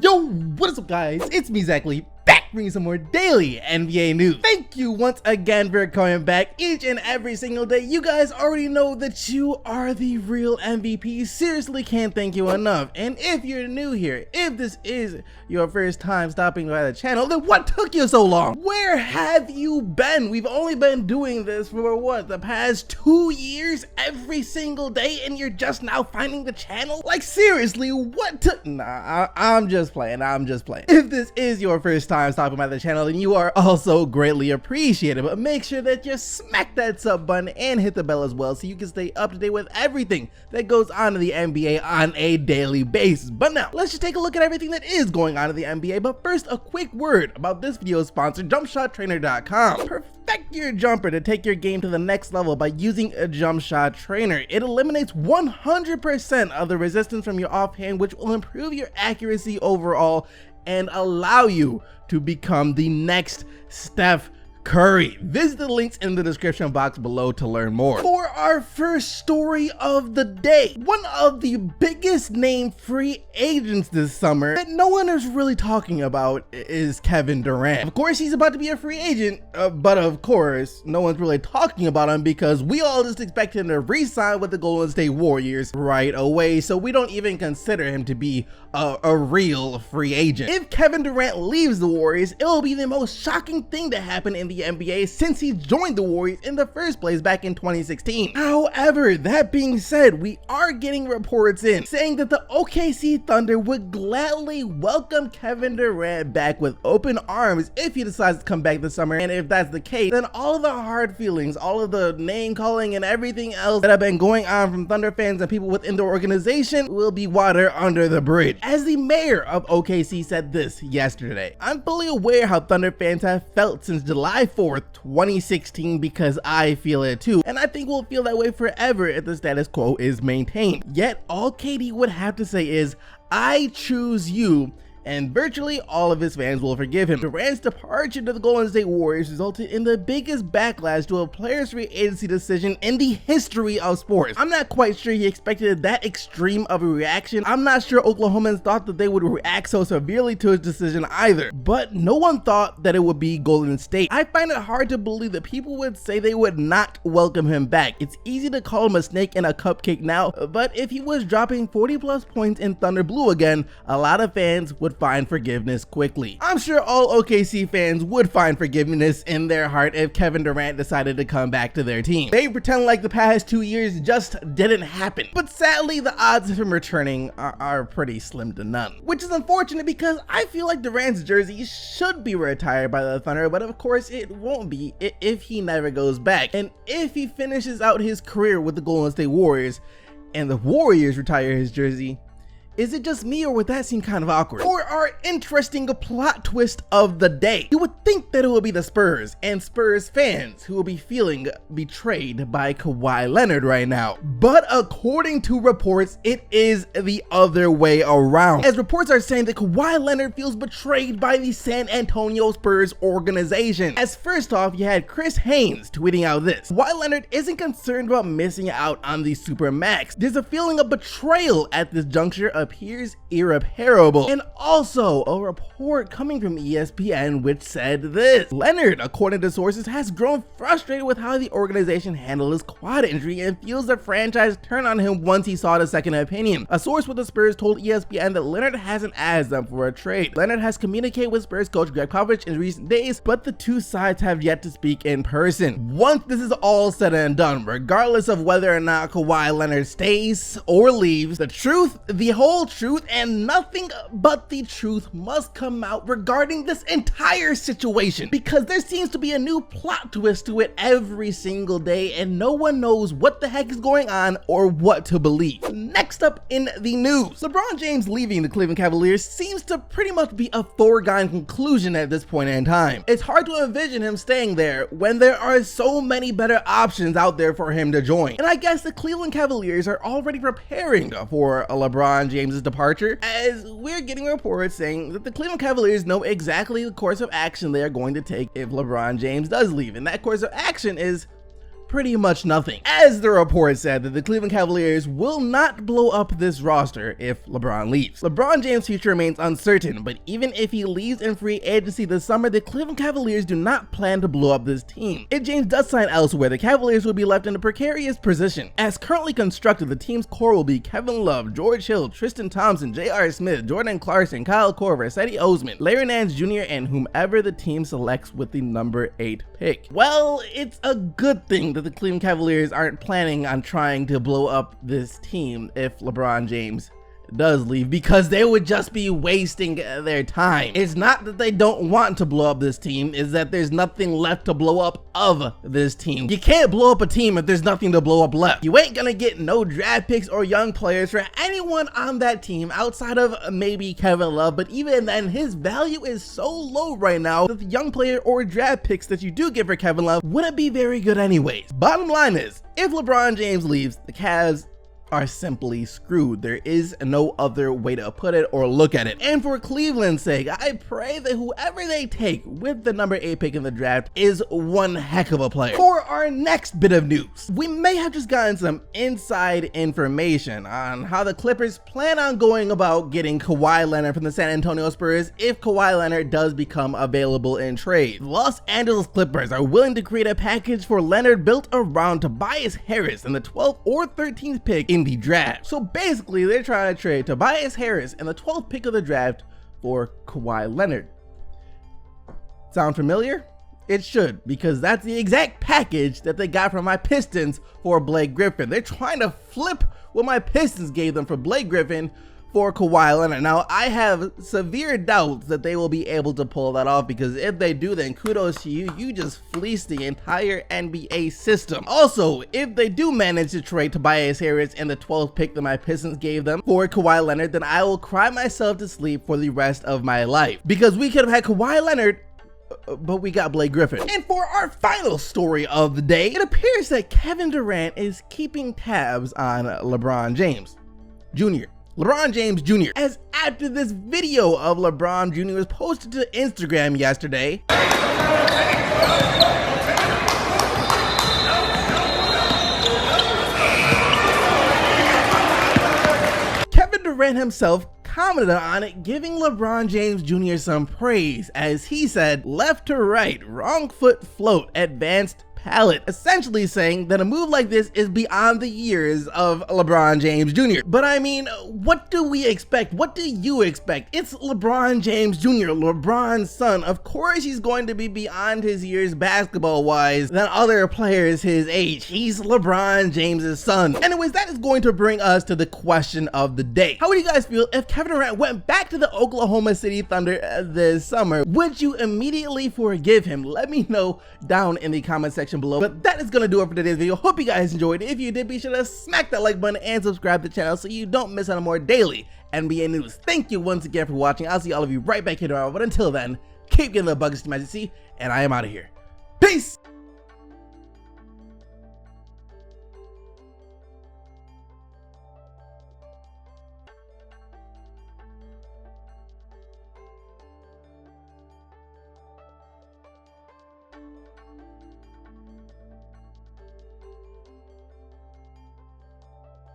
Yo, what is up guys? It's me, Lee, back bringing some more daily NBA news. Thank you once again for coming back each and every single day. You guys already know that you are the real MVP. Seriously, can't thank you enough. And if you're new here, if this is your first time stopping by the channel, then what took you so long? Where have you been? We've only been doing this for what, the past 2 years every single day, and you're just now finding the channel? Like seriously, what took? Nah, I'm just playing. If this is your first time stopping by the channel, then you are also greatly appreciated, but make sure that you smack that sub button and hit the bell as well so you can stay up to date with everything that goes on in the NBA on a daily basis. But now let's just take a look at everything that is going on in the NBA. But first, a quick word about this video's sponsor, jumpshottrainer.com. Perfect your jumper to take your game to the next level by using a jump shot trainer. It eliminates 100% of the resistance from your offhand, which will improve your accuracy overall and allow you to become the next Steph Curry. Visit the links in the description box below to learn more. For our first story of the day, one of the biggest name free agents this summer that no one is really talking about is Kevin Durant. Of course, he's about to be a free agent, but of course, no one's really talking about him because we all just expect him to re-sign with the Golden State Warriors right away, so we don't even consider him to be a real free agent. If Kevin Durant leaves the Warriors, it will be the most shocking thing to happen in the NBA since he joined the Warriors in the first place back in 2016. However, that being said, we are getting reports in saying that the OKC Thunder would gladly welcome Kevin Durant back with open arms if he decides to come back this summer. And if that's the case, then all of the hard feelings, all of the name calling and everything else that have been going on from Thunder fans and people within the organization will be water under the bridge. As the mayor of OKC said this yesterday, "I'm fully aware how Thunder fans have felt since July 4th, 2016, because I feel it too, and I think we'll feel that way forever if the status quo is maintained. Yet all KD would have to say is, I choose you," and virtually all of his fans will forgive him. Durant's departure to the Golden State Warriors resulted in the biggest backlash to a player's free agency decision in the history of sports. I'm not quite sure he expected that extreme of a reaction. I'm not sure Oklahomans thought that they would react so severely to his decision either, but no one thought that it would be Golden State. I find it hard to believe that people would say they would not welcome him back. It's easy to call him a snake in a cupcake now, but if he was dropping 40+ points in Thunder Blue again, a lot of fans would find forgiveness quickly. I'm sure all OKC fans would find forgiveness in their heart if Kevin Durant decided to come back to their team. They pretend like the past 2 years just didn't happen, but sadly the odds of him returning are pretty slim to none, which is unfortunate because I feel like Durant's jersey should be retired by the Thunder, but of course it won't be if he never goes back. And if he finishes out his career with the Golden State Warriors and the Warriors retire his jersey, is it just me, or would that seem kind of awkward? For our interesting plot twist of the day, you would think that it will be the Spurs and Spurs fans who will be feeling betrayed by Kawhi Leonard right now. But according to reports, it is the other way around, as reports are saying that Kawhi Leonard feels betrayed by the San Antonio Spurs organization. As first off, you had Chris Haynes tweeting out this: "Kawhi Leonard isn't concerned about missing out on the Supermax. There's a feeling of betrayal at this juncture appears irreparable." And also a report coming from ESPN which said this: "Leonard, according to sources, has grown frustrated with how the organization handled his quad injury and feels the franchise turned on him once he sought a second opinion." A source with the Spurs told ESPN that Leonard hasn't asked them for a trade. Leonard has communicated with Spurs coach Greg Popovich in recent days, but the two sides have yet to speak in person. Once this is all said and done, regardless of whether or not Kawhi Leonard stays or leaves, the truth, the whole truth and nothing but the truth must come out regarding this entire situation, because there seems to be a new plot twist to it every single day and no one knows what the heck is going on or what to believe. Next up in the news, LeBron James leaving the Cleveland Cavaliers seems to pretty much be a foregone conclusion at this point in time. It's hard to envision him staying there when there are so many better options out there for him to join. And I guess the Cleveland Cavaliers are already preparing for a LeBron James' departure, as we're getting reports saying that the Cleveland Cavaliers know exactly the course of action they are going to take if LeBron James does leave, and that course of action is pretty much nothing. As the report said, that the Cleveland Cavaliers will not blow up this roster if LeBron leaves. LeBron James' future remains uncertain, but even if he leaves in free agency this summer, the Cleveland Cavaliers do not plan to blow up this team. If James does sign elsewhere, the Cavaliers will be left in a precarious position. As currently constructed, the team's core will be Kevin Love, George Hill, Tristan Thompson, J.R. Smith, Jordan Clarkson, Kyle Korver, Cedi Osman, Larry Nance Jr., and whomever the team selects with the number 8 pick. Well, it's a good thing that the Cleveland Cavaliers aren't planning on trying to blow up this team if LeBron James does leave, because they would just be wasting their time. It's not that they don't want to blow up this team, it's that there's nothing left to blow up of this team. You can't blow up a team if there's nothing to blow up left. You ain't gonna get no draft picks or young players for anyone on that team outside of maybe Kevin Love, but even then his value is so low right now that the young player or draft picks that you do get for Kevin Love wouldn't be very good anyways. Bottom line is, if LeBron James leaves, the Cavs are simply screwed. There is no other way to put it or look at it. And for Cleveland's sake, I pray that whoever they take with the number 8 pick in the draft is one heck of a player. For our next bit of news, we may have just gotten some inside information on how the Clippers plan on going about getting Kawhi Leonard from the San Antonio Spurs if Kawhi Leonard does become available in trade. The Los Angeles Clippers are willing to create a package for Leonard built around Tobias Harris and the 12th or 13th pick in the draft. So basically, they're trying to trade Tobias Harris and the 12th pick of the draft for Kawhi Leonard. Sound familiar? It should, because that's the exact package that they got from my Pistons for Blake Griffin. They're trying to flip what my Pistons gave them for Blake Griffin for Kawhi Leonard. Now, I have severe doubts that they will be able to pull that off, because if they do, then kudos to you. You just fleeced the entire NBA system. Also, if they do manage to trade Tobias Harris and the 12th pick that my Pistons gave them for Kawhi Leonard, then I will cry myself to sleep for the rest of my life, because we could have had Kawhi Leonard, but we got Blake Griffin. And for our final story of the day, it appears that Kevin Durant is keeping tabs on LeBron James Jr. LeBron James Jr. as after this video of LeBron Jr. was posted to Instagram yesterday, Kevin Durant himself commented on it, giving LeBron James Jr. some praise, as he said, "Left to right, wrong foot float, advanced palette," essentially saying that a move like this is beyond the years of LeBron James Jr. But I mean, what do we expect? What do you expect? It's LeBron James Jr., LeBron's son. Of course he's going to be beyond his years basketball-wise than other players his age. He's LeBron James's son. Anyways, that is going to bring us to the question of the day. How would you guys feel if Kevin Durant went back to the Oklahoma City Thunder this summer? Would you immediately forgive him? Let me know down in the comment section below. But that is gonna do it for today's video. Hope you guys enjoyed. If you did, be sure to smack that like button and subscribe to the channel so you don't miss out on more daily NBA news. Thank you once again for watching. I'll see all of you right back here tomorrow, but until then, keep getting the buckets to Majesty, and I am out of here. Peace.